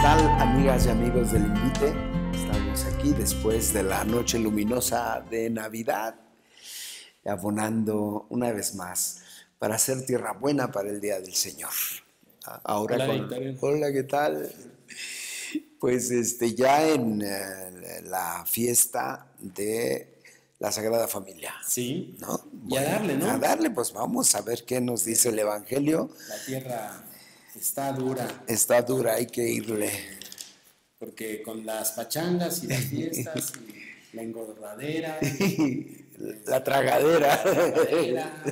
tal, amigas y amigos del Invite? Estamos aquí después de la noche luminosa de Navidad, abonando una vez más para hacer tierra buena para el Día del Señor. Ahora Hola, con... Victoria. Hola, ¿qué tal? Pues ya en la fiesta de la Sagrada Familia, Sí, ¿no? y a Bueno, darle, a ¿no? darle, pues vamos a ver qué nos dice el Evangelio. La tierra está dura. Está dura, hay que irle. Porque con las pachangas y las fiestas y la engordadera La tragadera. la tragadera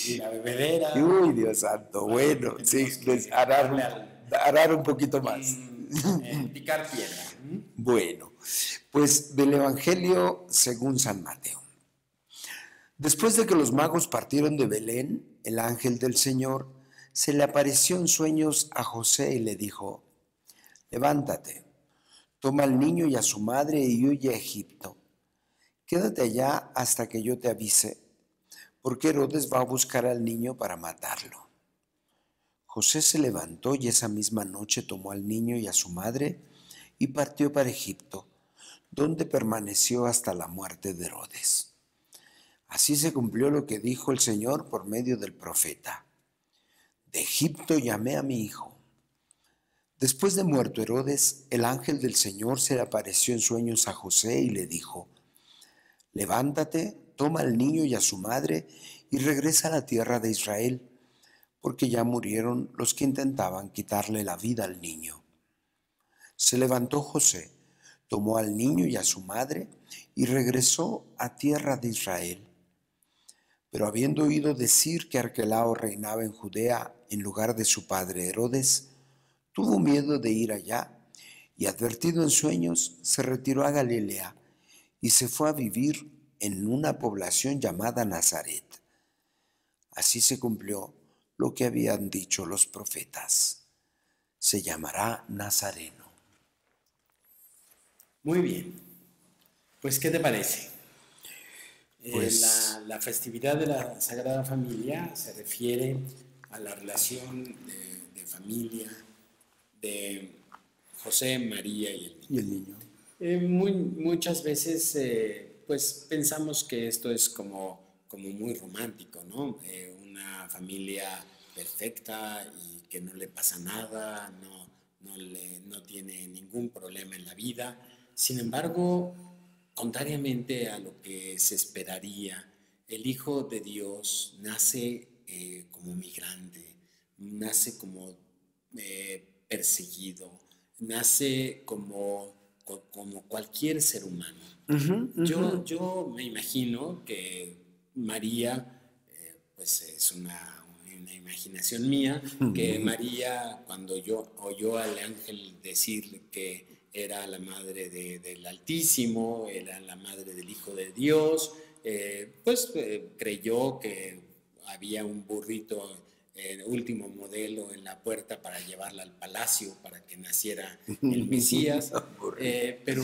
y la bebedera, Uy, Dios santo, bueno, sí, tenemos que darle al arar un poquito más. picar piedra. Bueno, pues del Evangelio según San Mateo. Después de que los magos partieron de Belén, el ángel del Señor se le apareció en sueños a José y le dijo: levántate, toma al niño y a su madre y huye a Egipto. Quédate allá hasta que yo te avise, porque Herodes va a buscar al niño para matarlo. José se levantó y esa misma noche tomó al niño y a su madre y partió para Egipto, donde permaneció hasta la muerte de Herodes. Así se cumplió lo que dijo el Señor por medio del profeta: de Egipto llamé a mi hijo. Después de muerto Herodes, el ángel del Señor se le apareció en sueños a José y le dijo: levántate, toma al niño y a su madre y regresa a la tierra de Israel, porque ya murieron los que intentaban quitarle la vida al niño. Se levantó José, tomó al niño y a su madre y regresó a tierra de Israel. Pero habiendo oído decir que Arquelao reinaba en Judea en lugar de su padre Herodes, tuvo miedo de ir allá y, advertido en sueños, se retiró a Galilea y se fue a vivir en una población llamada Nazaret. Así se cumplió lo que habían dicho los profetas: se llamará Nazareno. Muy bien. Pues, ¿qué te parece? Pues La festividad de la Sagrada Familia se refiere a la relación de familia de José, María y el niño. y el niño. Muchas veces pues pensamos que esto es como muy romántico, ¿no? Una familia perfecta y que no le pasa nada, no tiene ningún problema en la vida. Sin embargo, contrariamente a lo que se esperaría, el Hijo de Dios nace como migrante, nace como perseguido, nace como cualquier ser humano. Yo me imagino que María, pues es una imaginación mía, que María, cuando oyó al ángel decir que era la madre del Altísimo, era la madre del Hijo de Dios, creyó que había un burrito último modelo en la puerta para llevarla al palacio para que naciera el Mesías, pero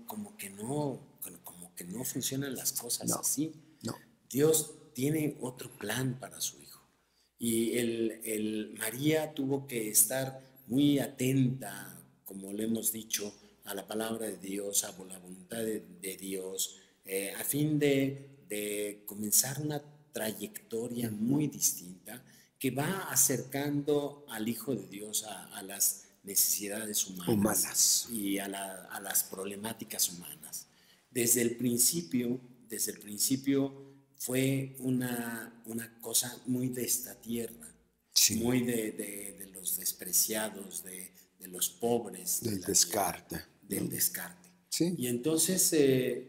como que no funcionan las cosas No, así. no. Dios tiene otro plan para su hijo. Y María tuvo que estar muy atenta, como le hemos dicho, a la palabra de Dios, a la voluntad de Dios, a fin de comenzar una trayectoria muy distinta que va acercando al Hijo de Dios a las necesidades humanas y a las problemáticas humanas. Desde el principio fue una cosa muy de esta tierra, Sí. muy de los despreciados, de los pobres, Del descarte. Del descarte. Sí. Y entonces,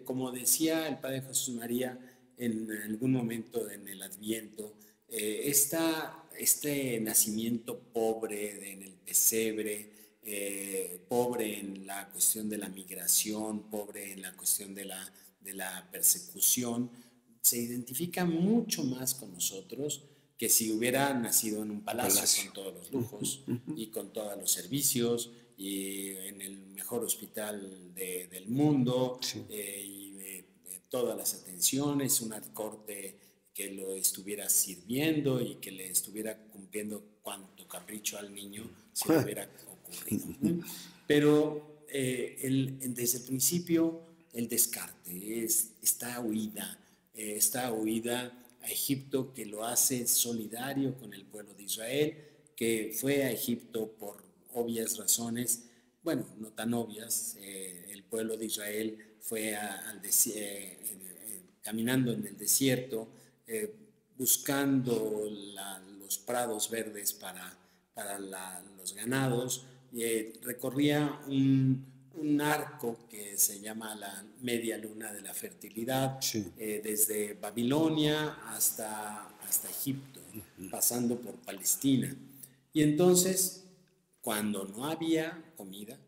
como decía el Padre Jesús María en algún momento en el Adviento, este nacimiento pobre en el pesebre, pobre en la cuestión de la migración, pobre en la cuestión de la persecución, se identifica mucho más con nosotros que si hubiera nacido en un palacio. Con todos los lujos y con todos los servicios y en el mejor hospital del mundo, Sí. todas las atenciones, una corte que lo estuviera sirviendo y que le estuviera cumpliendo cuanto capricho al niño se le hubiera ocurrido. Pero desde el principio el descarte, esta huida a Egipto, que lo hace solidario con el pueblo de Israel, que fue a Egipto por obvias razones, bueno, no tan obvias. El pueblo de Israel fue caminando en el desierto, buscando los prados verdes para los ganados. Recorría un arco que se llama la media luna de la fertilidad, Sí. Desde Babilonia hasta Egipto, pasando por Palestina. Y entonces, cuando no había comida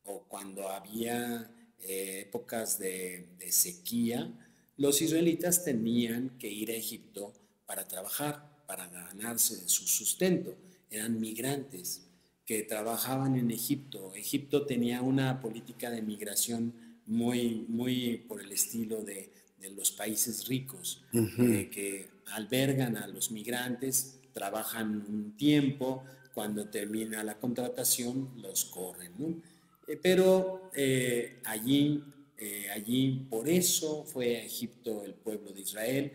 o cuando había épocas de sequía, los israelitas tenían que ir a Egipto para trabajar, para ganarse su sustento. Eran migrantes que trabajaban en Egipto. Egipto tenía una política de migración muy por el estilo de los países ricos, que albergan a los migrantes, trabajan un tiempo, cuando termina la contratación los corren, ¿no? Pero allí, por eso fue a Egipto el pueblo de Israel,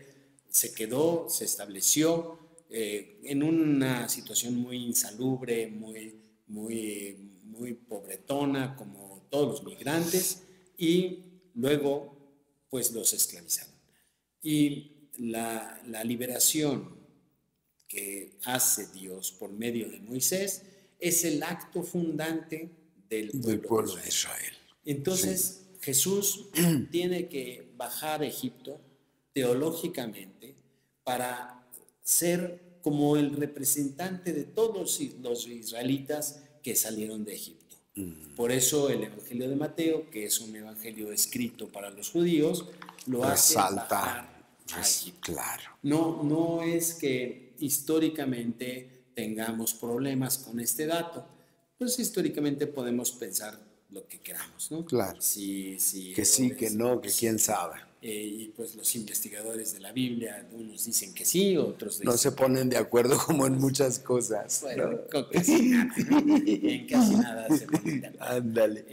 se quedó, se estableció en una situación muy insalubre, muy pobretona, como todos los migrantes, y luego pues los esclavizaron. Y la liberación que hace Dios por medio de Moisés es el acto fundante del pueblo de Israel. Entonces, sí, Jesús tiene que bajar a Egipto teológicamente para ser como el representante de todos los israelitas que salieron de Egipto. Por eso el Evangelio de Mateo, que es un evangelio escrito para los judíos, lo hace bajar a Egipto. Claro. No es que históricamente tengamos problemas con este dato. Pues históricamente podemos pensar lo que queramos, ¿no? Claro. Sí, que sí, que no, que quién sabe. Y pues los investigadores de la Biblia, unos dicen que sí, otros dicen no se ponen de acuerdo como en muchas cosas. Bueno, ¿no? con casi nada, ¿no? En casi nada se ponen de acuerdo. Ándale.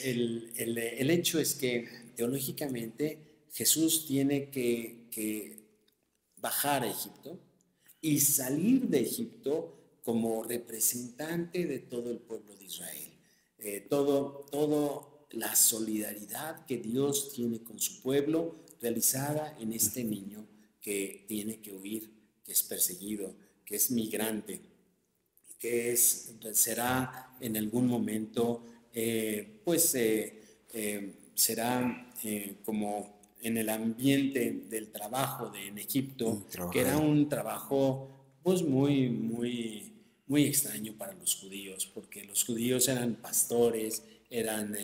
El hecho es que teológicamente Jesús tiene que bajar a Egipto y salir de Egipto como representante de todo el pueblo de Israel. Todo la solidaridad que Dios tiene con su pueblo realizada en este niño que tiene que huir, que es perseguido, que es migrante, que será en algún momento, será como en el ambiente del trabajo en Egipto, que era un trabajo pues muy extraño para los judíos, porque los judíos eran pastores, eran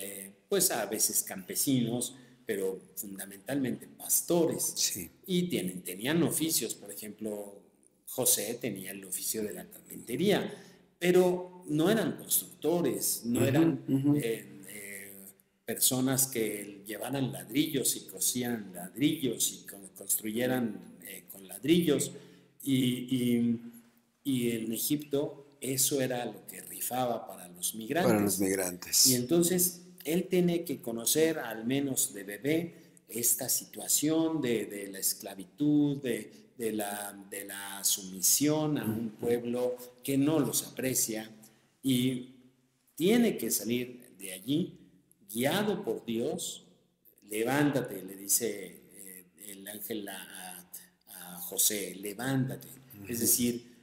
pues a veces campesinos, pero fundamentalmente pastores. Sí. Y tenían oficios, por ejemplo, José tenía el oficio de la carpintería, pero no eran constructores, no eran personas que llevaran ladrillos y cosían ladrillos y construyeran con ladrillos. Y en Egipto eso era lo que rifaba para los migrantes. Para los migrantes. Y entonces él tiene que conocer, al menos de bebé, esta situación de la esclavitud, de la sumisión a un pueblo que no los aprecia, y tiene que salir de allí guiado por Dios. Levántate, le dice el ángel a José, levántate, es decir,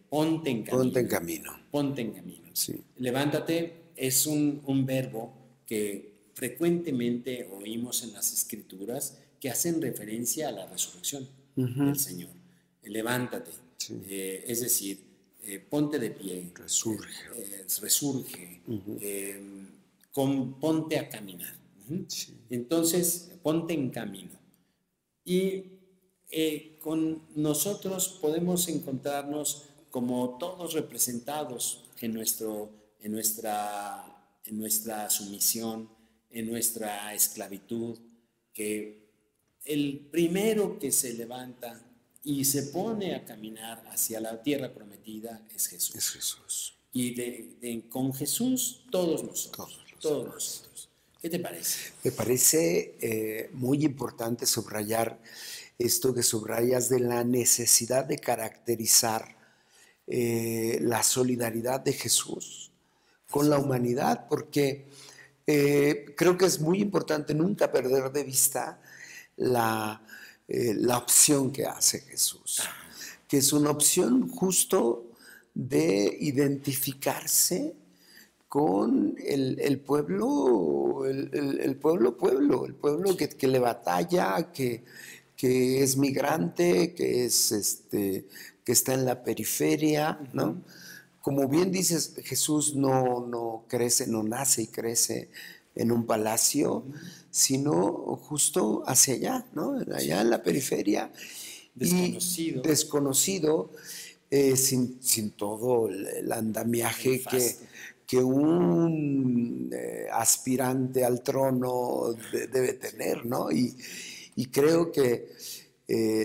ponte en camino. Ponte en camino. Ponte en camino. Sí. Levántate es un verbo que frecuentemente oímos en las Escrituras que hacen referencia a la resurrección del Señor. Levántate, sí. Es decir, ponte de pie. Resurge. Resurge. Ponte a caminar. Sí. Entonces, ponte en camino. Y con nosotros podemos encontrarnos como todos representados en nuestra sumisión, en nuestra esclavitud, que el primero que se levanta y se pone a caminar hacia la tierra prometida es Jesús. Es Jesús. Y con Jesús, todos nosotros. Todos nosotros. ¿Qué te parece? Me parece muy importante subrayar esto que subrayas de la necesidad de caracterizar la solidaridad de Jesús con la humanidad, porque creo que es muy importante nunca perder de vista la opción que hace Jesús, que es una opción justo de identificarse con el pueblo, el pueblo que le batalla, que es migrante, que está en la periferia, ¿no? Como bien dices, Jesús no crece, no nace y crece en un palacio, sino justo hacia allá, ¿no? Allá en la periferia. Desconocido. Y desconocido, sin todo el andamiaje que un aspirante al trono debe tener, ¿no? Y creo que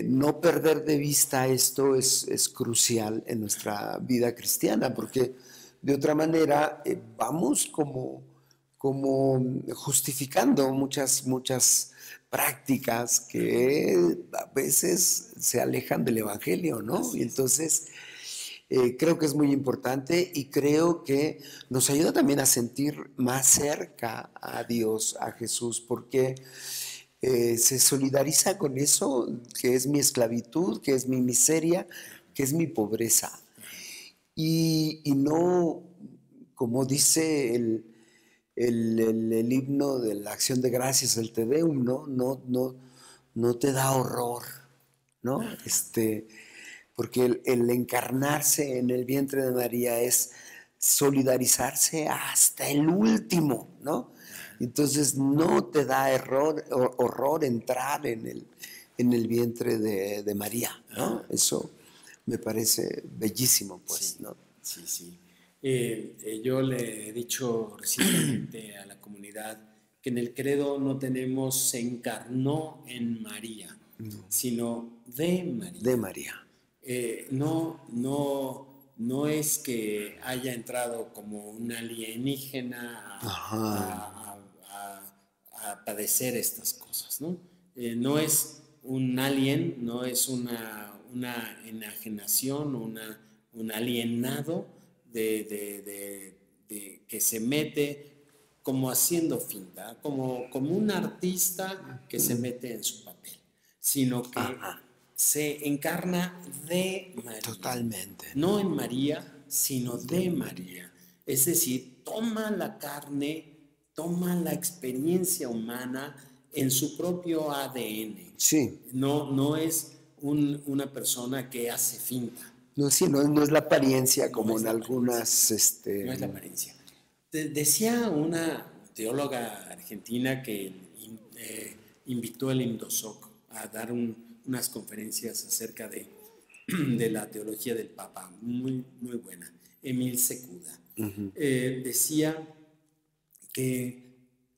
no perder de vista esto es crucial en nuestra vida cristiana, porque de otra manera vamos como justificando muchas prácticas que a veces se alejan del Evangelio, ¿no? Y entonces creo que es muy importante y creo que nos ayuda también a sentir más cerca a Dios, a Jesús, porque se solidariza con eso que es mi esclavitud, que es mi miseria, que es mi pobreza. Y no, como dice el himno de la acción de gracias, el Te Deum, no te da horror, ¿no? Porque el encarnarse en el vientre de María es solidarizarse hasta el último, ¿no? Entonces no te da horror entrar en el vientre de María, ¿no? Eso me parece bellísimo, pues, sí, ¿no? Sí, sí. Yo le he dicho recientemente a la comunidad que en el credo no tenemos se encarnó en María, sino de María. De María. No es que haya entrado como un alienígena a padecer estas cosas, ¿no? No es un alien, no es una enajenación, un alienado que se mete como haciendo finta, como un artista que se mete en su papel, sino que se encarna de María. Totalmente. No en María, sino de María. Es decir, toma la carne, toma la experiencia humana en su propio ADN. Sí. No es una persona que hace finta. No, sí, no es la apariencia como en algunas... No es la apariencia. Decía una teóloga argentina que invitó el INDOSOC a dar unas conferencias acerca de la teología del Papa, muy, muy buena, Emil Secuda. Decía que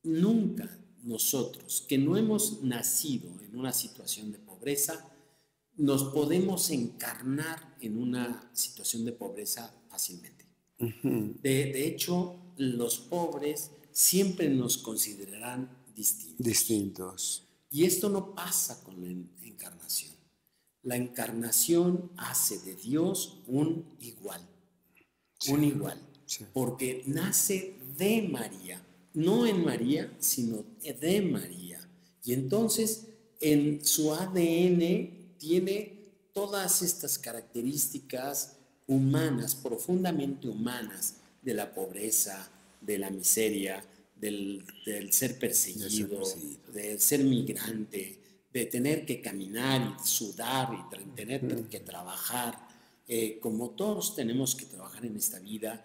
nunca nosotros, que no hemos nacido en una situación de pobreza, nos podemos encarnar en una situación de pobreza fácilmente. De hecho, los pobres siempre nos considerarán distintos. Y esto no pasa con la encarnación. La encarnación hace de Dios un igual. Sí. Un igual. Sí. Porque nace de María. No en María, sino de María. Y entonces, en su ADN tiene todas estas características humanas, profundamente humanas, de la pobreza, de la miseria, del ser perseguido, del ser migrante, de tener que caminar y sudar y tener que trabajar. Como todos tenemos que trabajar en esta vida,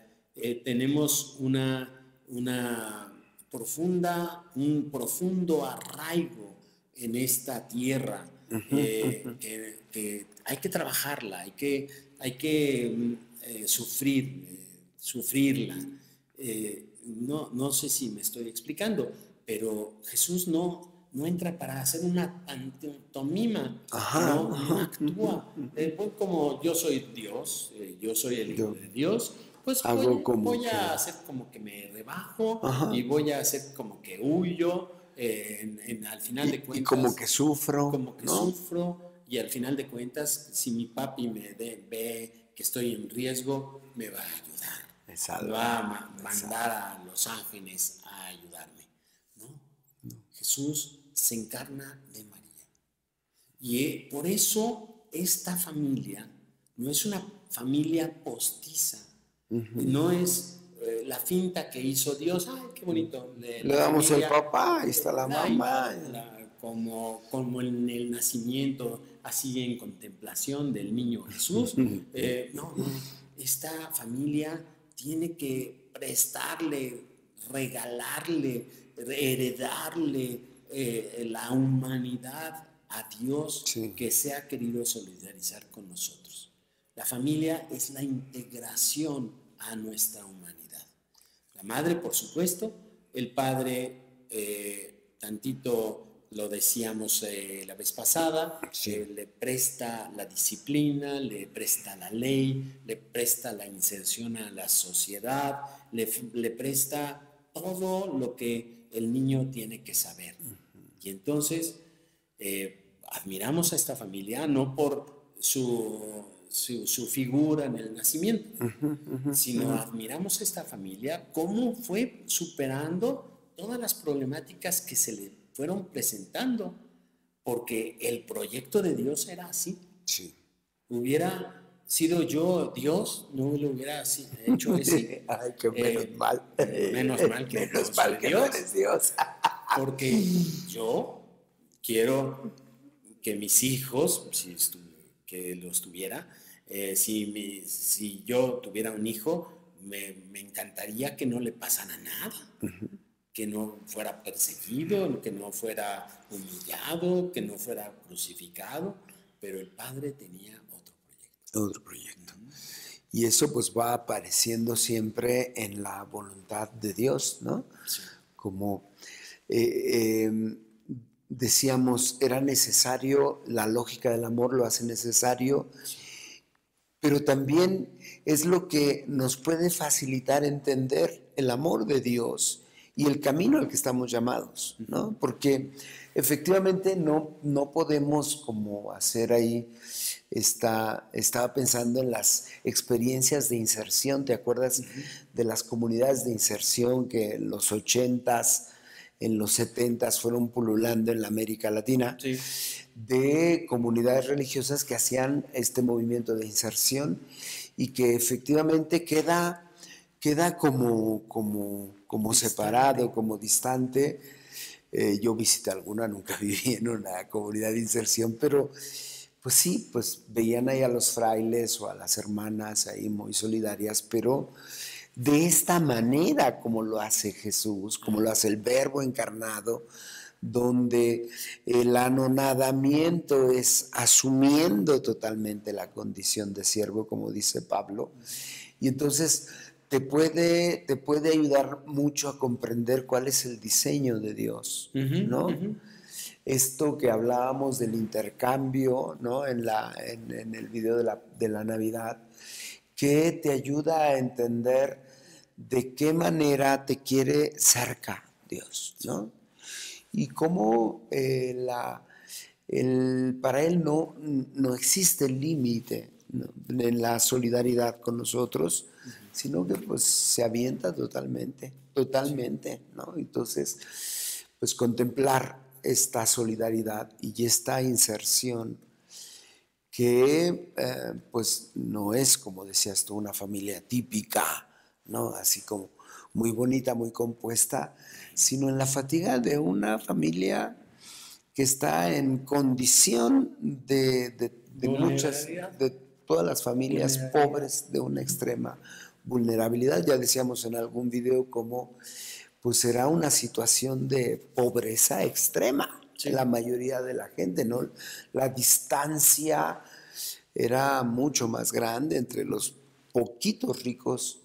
tenemos un profundo arraigo en esta tierra, que hay que trabajarla, hay que sufrirla. No sé si me estoy explicando, pero Jesús no entra para hacer una pantomima, no actúa. Como yo soy Dios, yo soy el Hijo de Dios, pues Hago como voy que... a hacer como que me rebajo Ajá. y voy a hacer como que huyo, al final de Y cuentas, como que sufro, como que ¿no? sufro, y al final de cuentas, si mi papi ve que estoy en riesgo, me va a ayudar, Me me salva. va a mandar a los ángeles a ayudarme, ¿no? Jesús se encarna de María. Y por eso esta familia no es una familia postiza, no es la finta que hizo Dios. Ay, qué bonito, Le la damos el familia, papá, ahí está la mamá. como en el nacimiento, así en contemplación del niño Jesús. No, esta familia tiene que prestarle, regalarle, heredarle la humanidad a Dios Sí. que se ha querido solidarizar con nosotros. La familia es la integración a nuestra humanidad. La madre, por supuesto, el padre, tantito lo decíamos la vez pasada, Sí. le presta la disciplina, le presta la ley, le presta la inserción a la sociedad, le presta todo lo que el niño tiene que saber. Y entonces admiramos a esta familia no por su figura en el nacimiento, sino admiramos a esta familia cómo fue superando todas las problemáticas que se le fueron presentando, porque el proyecto de Dios era así. Sí. Hubiera sido yo Dios, no lo hubiera hecho así. Ay, que menos mal. Menos mal que no Menos mal soy que no Dios, eres Dios. porque yo quiero que mis hijos, que los tuviera, si yo tuviera un hijo, me encantaría que no le pasara nada, que no fuera perseguido, que no fuera humillado, que no fuera crucificado, pero el padre tenía otro proyecto. Otro proyecto. Y eso pues va apareciendo siempre en la voluntad de Dios, ¿no? Sí. Como decíamos, era necesario, la lógica del amor lo hace necesario, pero también es lo que nos puede facilitar entender el amor de Dios y el camino al que estamos llamados, ¿no? Porque efectivamente no podemos como hacer ahí, estaba pensando en las experiencias de inserción, ¿te acuerdas de las comunidades de inserción que en los 80s, en los 70s fueron pululando en la América Latina? Sí. De comunidades religiosas que hacían este movimiento de inserción y que efectivamente queda como separado, como distante. Yo visité alguna, nunca viví en una comunidad de inserción, pero pues sí, pues veían ahí a los frailes o a las hermanas ahí muy solidarias, pero de esta manera como lo hace Jesús, como lo hace el Verbo encarnado, donde el anonadamiento es asumiendo totalmente la condición de siervo, como dice Pablo, y entonces te puede ayudar mucho a comprender cuál es el diseño de Dios, ¿no? Esto que hablábamos del intercambio, ¿no? En el video de la Navidad, que te ayuda a entender de qué manera te quiere cerca Dios, ¿no? Y cómo para Él no existe límite, ¿no?, en la solidaridad con nosotros, sino que pues se avienta totalmente, ¿no? Entonces, pues contemplar esta solidaridad y esta inserción que pues no es, como decías tú, una familia típica, ¿no? Así como muy bonita, muy compuesta, sino en la fatiga de una familia que está en condición de muchas, de todas las familias pobres, de una extrema vulnerabilidad. Ya decíamos en algún video cómo pues será una situación de pobreza extrema. Sí. La mayoría de la gente, ¿no? La distancia era mucho más grande entre los poquitos ricos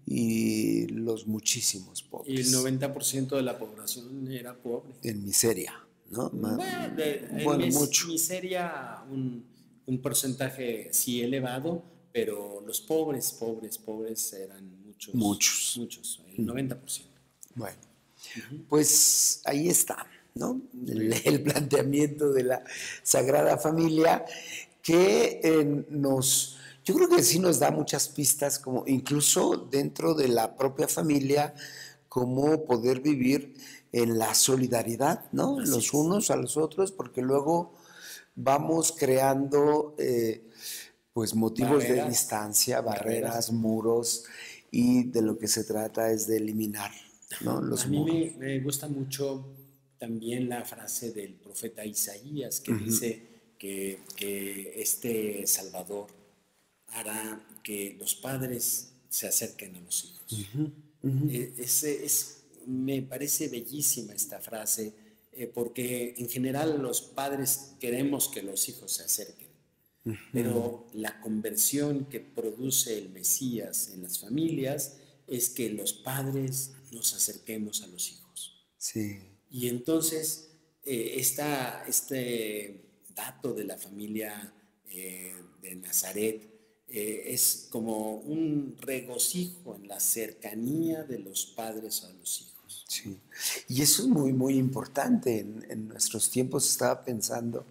y los muchísimos pobres. Y el 90% de la población era pobre. En miseria, ¿no? Bueno, mucho. Miseria, un porcentaje sí elevado, pero los pobres eran Muchos. muchos, el 90%. Bueno, pues ahí está, ¿no? El planteamiento de la Sagrada Familia que yo creo que sí nos da muchas pistas, como incluso dentro de la propia familia, cómo poder vivir en la solidaridad, ¿no? Así Los es. unos a los otros, porque luego vamos creando pues motivos de Barreras, distancia, barreras, muros, y de lo que se trata es de eliminar, ¿no? A Los mí muros. me gusta mucho también la frase del profeta Isaías que dice que este Salvador hará que los padres se acerquen a los hijos. Me parece bellísima esta frase porque en general los padres queremos que los hijos se acerquen, pero la conversión que produce el Mesías en las familias es que los padres nos acerquemos a los hijos. Sí. Y entonces, este dato de la familia de Nazaret es como un regocijo en la cercanía de los padres a los hijos. Sí, y eso es muy, muy importante. En nuestros tiempos estaba pensando,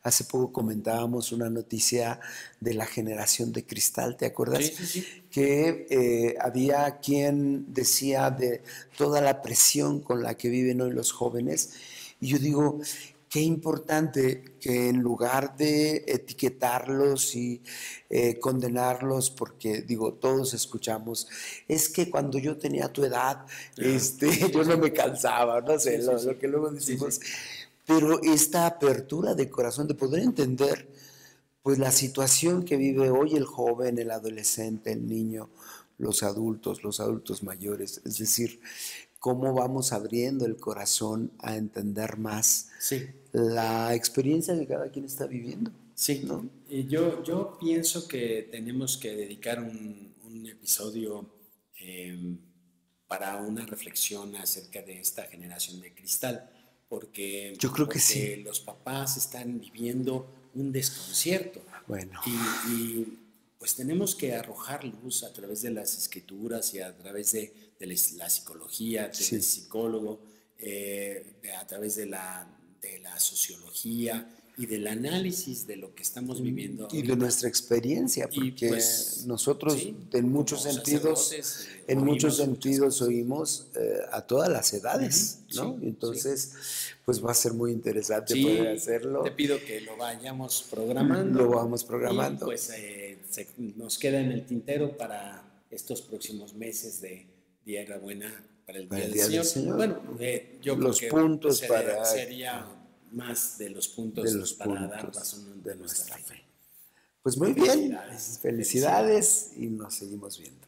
hace poco comentábamos una noticia de la generación de cristal, ¿te acuerdas? Sí, sí, sí. Que había quien decía de toda la presión con la que viven hoy los jóvenes, y yo digo, qué importante que en lugar de etiquetarlos y condenarlos, porque digo, todos escuchamos, es que cuando yo tenía tu edad, yo no me cansaba, no sé, lo que luego decimos, pero esta apertura de corazón, de poder entender pues la situación que vive hoy el joven, el adolescente, el niño, los adultos mayores, es decir, cómo vamos abriendo el corazón a entender más la experiencia que cada quien está viviendo. Sí, ¿no? Yo pienso que tenemos que dedicar un episodio para una reflexión acerca de esta generación de cristal, porque, yo creo que sí. Los papás están viviendo un desconcierto. Bueno. Y pues tenemos que arrojar luz a través de las escrituras y a través de la psicología, del psicólogo, a través de la sociología y del análisis de lo que estamos viviendo y de nuestra experiencia, porque pues, nosotros en muchos sentidos oímos a todas las edades, ¿no? Entonces, pues va a ser muy interesante poder hacerlo. Te pido que lo vayamos programando. Lo vamos programando. Y pues nos queda en el tintero para estos próximos meses de Tierra Buena para el Día del Señor. Bueno, yo los creo puntos que sería más de los puntos para dar razón de nuestra fe. Pues muy bien, felicidades y nos seguimos viendo.